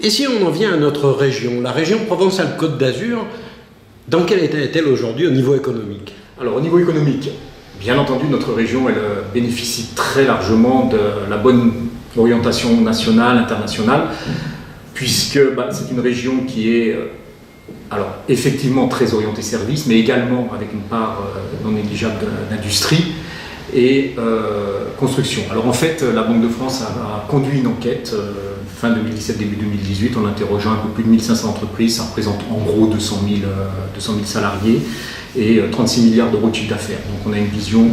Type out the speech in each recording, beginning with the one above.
Et si on en vient à notre région, la région Provence-Alpes-Côte d'Azur, dans quel état est-elle aujourd'hui au niveau économique? Alors au niveau économique, bien entendu, notre région elle bénéficie très largement de la bonne orientation nationale, internationale, puisque c'est une région qui est alors effectivement très orientée service, mais également avec une part non négligeable d'industrie et construction. Alors en fait, la Banque de France a conduit une enquête fin 2017, début 2018, en interrogeant un peu plus de 1500 entreprises. Ça représente en gros 200 000 salariés et 36 milliards d'euros de chiffre d'affaires. Donc on a une vision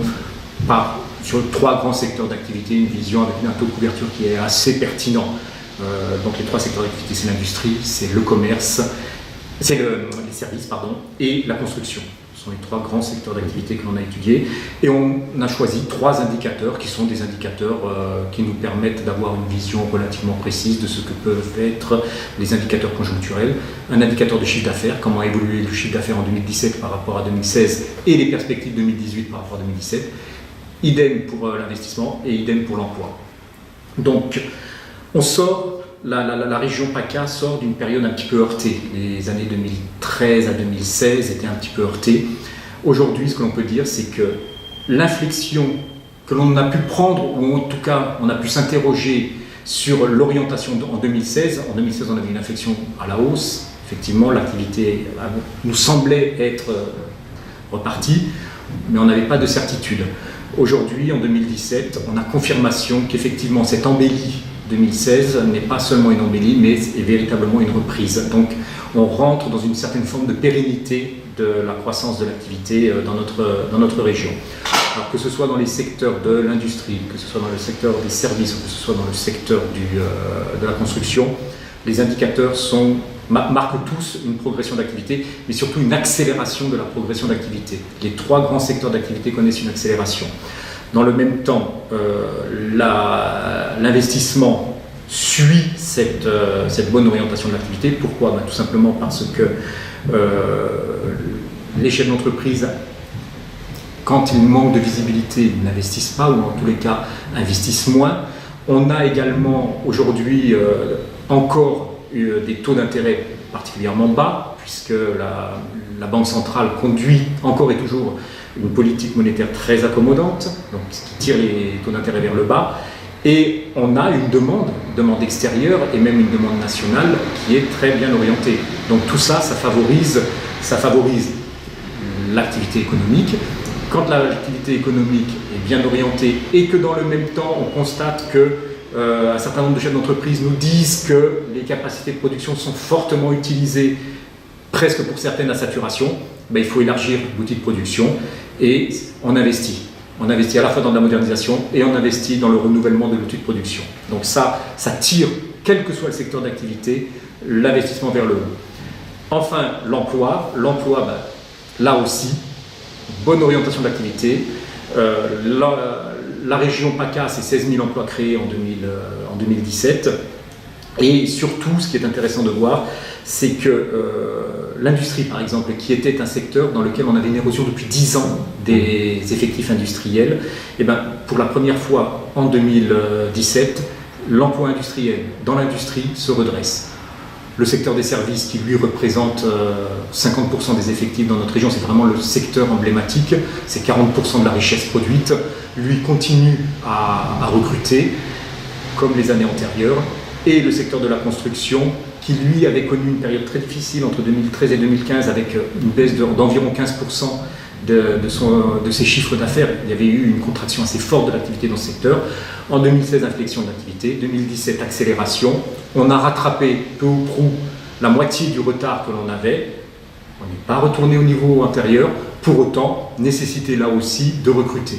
sur 3 grands secteurs d'activité, une vision avec un taux de couverture qui est assez pertinent. Donc les 3 secteurs d'activité, c'est l'industrie, c'est le commerce, c'est les services, et la construction. Ce sont les 3 grands secteurs d'activité que l'on a étudiés. Et on a choisi 3 indicateurs qui sont des indicateurs qui nous permettent d'avoir une vision relativement précise de ce que peuvent être les indicateurs conjoncturels. Un indicateur de chiffre d'affaires, comment a évolué le chiffre d'affaires en 2017 par rapport à 2016 et les perspectives 2018 par rapport à 2017. Idem pour l'investissement et idem pour l'emploi. Donc, on sort, la région PACA sort d'une période un petit peu heurtée. Les années 2013 à 2016 étaient un petit peu heurtées. Aujourd'hui, ce que l'on peut dire, c'est que l'inflexion que l'on a pu prendre, ou en tout cas, on a pu s'interroger sur l'orientation en 2016. En 2016, on avait une inflexion à la hausse. Effectivement, l'activité nous semblait être repartie, mais on n'avait pas de certitude. Aujourd'hui, en 2017, on a confirmation qu'effectivement cette embellie 2016 n'est pas seulement une embellie, mais est véritablement une reprise. Donc on rentre dans une certaine forme de pérennité de la croissance de l'activité dans notre région. Alors que ce soit dans les secteurs de l'industrie, que ce soit dans le secteur des services, que ce soit dans le secteur de la construction, les indicateurs marquent tous une progression d'activité, mais surtout une accélération de la progression d'activité. Les 3 grands secteurs d'activité connaissent une accélération. Dans le même temps, l'investissement suit cette bonne orientation de l'activité. Pourquoi? Tout simplement parce que les chefs d'entreprise, quand ils manquent de visibilité, n'investissent pas, ou en tous les cas investissent moins. On a également aujourd'hui encore des taux d'intérêt particulièrement bas, puisque la Banque centrale conduit encore et toujours une politique monétaire très accommodante, donc ce qui tire les taux d'intérêt vers le bas, et on a une demande extérieure et même une demande nationale qui est très bien orientée. Donc tout ça, ça favorise l'activité économique. Quand l'activité économique est bien orientée et que dans le même temps on constate que un certain nombre de chefs d'entreprise nous disent que les capacités de production sont fortement utilisées, presque pour certaines à saturation, il faut élargir l'outil de production et on investit. On investit à la fois dans la modernisation et on investit dans le renouvellement de l'outil de production. Donc ça tire, quel que soit le secteur d'activité, l'investissement vers le haut. Enfin, l'emploi, là aussi, bonne orientation d'activité. La région PACA, c'est 16 000 emplois créés en 2017. Et surtout, ce qui est intéressant de voir, c'est que l'industrie, par exemple, qui était un secteur dans lequel on avait une érosion depuis 10 ans des effectifs industriels, pour la première fois en 2017, l'emploi industriel dans l'industrie se redresse. Le secteur des services, qui lui représente 50% des effectifs dans notre région, c'est vraiment le secteur emblématique, c'est 40% de la richesse produite, lui continue à recruter comme les années antérieures. Et le secteur de la construction, qui lui avait connu une période très difficile entre 2013 et 2015 avec une baisse d'environ 15% de ses chiffres d'affaires. Il y avait eu une contraction assez forte de l'activité dans ce secteur. En 2016, inflexion de l'activité. 2017, accélération. On a rattrapé peu ou prou la moitié du retard que l'on avait. On n'est pas retourné au niveau antérieur. Pour autant, nécessité là aussi de recruter.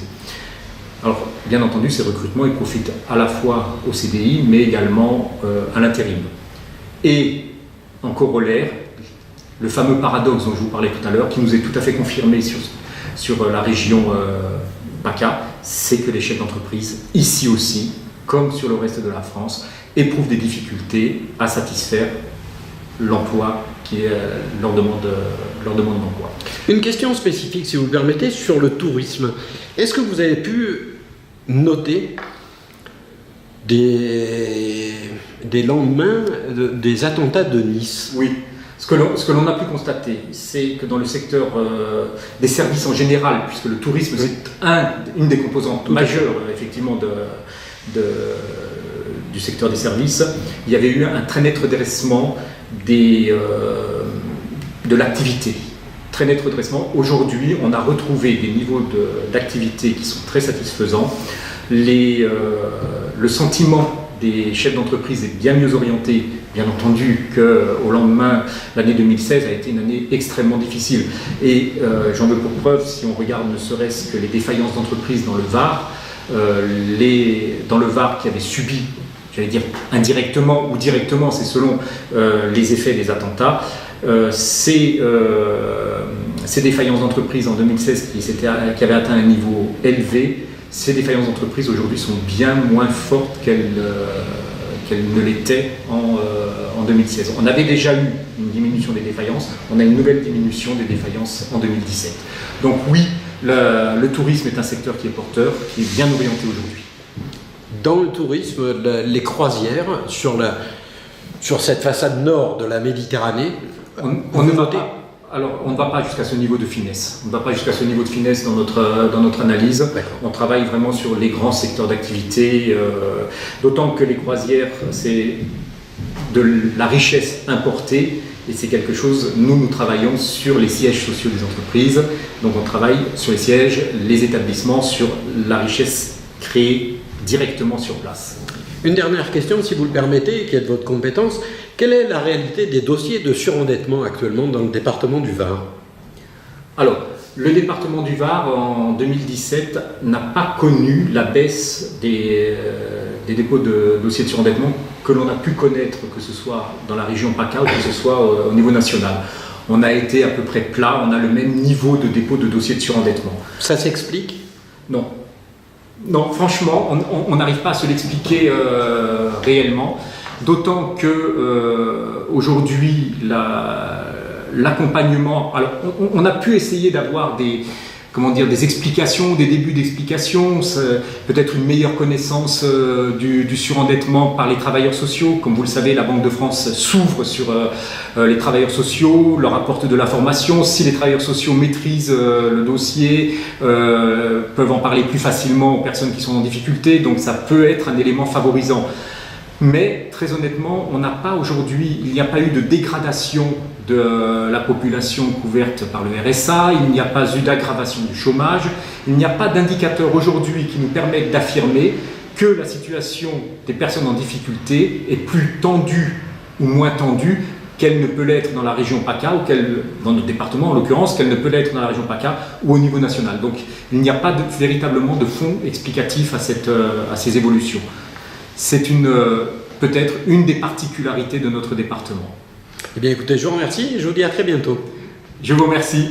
Alors, bien entendu, ces recrutements, ils profitent à la fois au CDI, mais également à l'intérim. Et en corollaire, le fameux paradoxe dont je vous parlais tout à l'heure, qui nous est tout à fait confirmé sur la région PACA, c'est que les chefs d'entreprise, ici aussi, comme sur le reste de la France, éprouvent des difficultés à satisfaire l'emploi qui est leur demande d'emploi. Une question spécifique, si vous le permettez, sur le tourisme. Est-ce que vous avez pu noter des lendemains des attentats de Nice. Oui. Ce que l'on a pu constater, c'est que dans le secteur des services en général, puisque le tourisme c'est une des composantes majeures effectivement du secteur des services, il y avait eu un très net redressement de l'activité. Très net redressement. Aujourd'hui, on a retrouvé des niveaux d'activité qui sont très satisfaisants. Le sentiment des chefs d'entreprise est bien mieux orienté, bien entendu, qu'au lendemain, l'année 2016 a été une année extrêmement difficile. Et j'en veux pour preuve, si on regarde ne serait-ce que les défaillances d'entreprises dans le Var, dans le Var qui avaient subi, j'allais dire indirectement ou directement, c'est selon les effets des attentats, ces défaillances d'entreprises en 2016 qui avaient atteint un niveau élevé, ces défaillances d'entreprises aujourd'hui sont bien moins fortes qu'elles ne l'étaient en 2016. On avait déjà eu une diminution des défaillances, on a une nouvelle diminution des défaillances en 2017. Donc oui, le tourisme est un secteur qui est porteur, qui est bien orienté aujourd'hui. Dans le tourisme, les croisières, sur cette façade nord de la Méditerranée, on ne va pas jusqu'à ce niveau de finesse. On ne va pas jusqu'à ce niveau de finesse dans notre analyse. On travaille vraiment sur les grands secteurs d'activité, d'autant que les croisières, c'est de la richesse importée et c'est quelque chose, nous travaillons sur les sièges sociaux des entreprises, donc on travaille sur les sièges, les établissements, sur la richesse créée directement sur place. Une dernière question, si vous le permettez, qui est de votre compétence. Quelle est la réalité des dossiers de surendettement actuellement dans le département du Var? Alors, le département du Var, en 2017, n'a pas connu la baisse des dépôts de dossiers de surendettement que l'on a pu connaître, que ce soit dans la région PACA ou que ce soit au niveau national. On a été à peu près plat, on a le même niveau de dépôt de dossiers de surendettement. Ça s'explique? Non. Non, franchement, on n'arrive pas à se l'expliquer réellement, d'autant que aujourd'hui, l'accompagnement, alors on a pu essayer d'avoir des explications, des débuts d'explications, peut-être une meilleure connaissance du surendettement par les travailleurs sociaux. Comme vous le savez, la Banque de France s'ouvre sur les travailleurs sociaux, leur apporte de l'information. Si les travailleurs sociaux maîtrisent le dossier, peuvent en parler plus facilement aux personnes qui sont en difficulté, donc ça peut être un élément favorisant. Mais très honnêtement, il n'y a pas eu de dégradation de la population couverte par le RSA, il n'y a pas eu d'aggravation du chômage, il n'y a pas d'indicateur aujourd'hui qui nous permettent d'affirmer que la situation des personnes en difficulté est plus tendue ou moins tendue qu'elle ne peut l'être dans la région PACA, ou dans notre département en l'occurrence, qu'elle ne peut l'être dans la région PACA ou au niveau national. Donc il n'y a pas véritablement de fond explicatif à ces évolutions. C'est peut-être une des particularités de notre département. Eh bien écoutez, je vous remercie et je vous dis à très bientôt. Je vous remercie.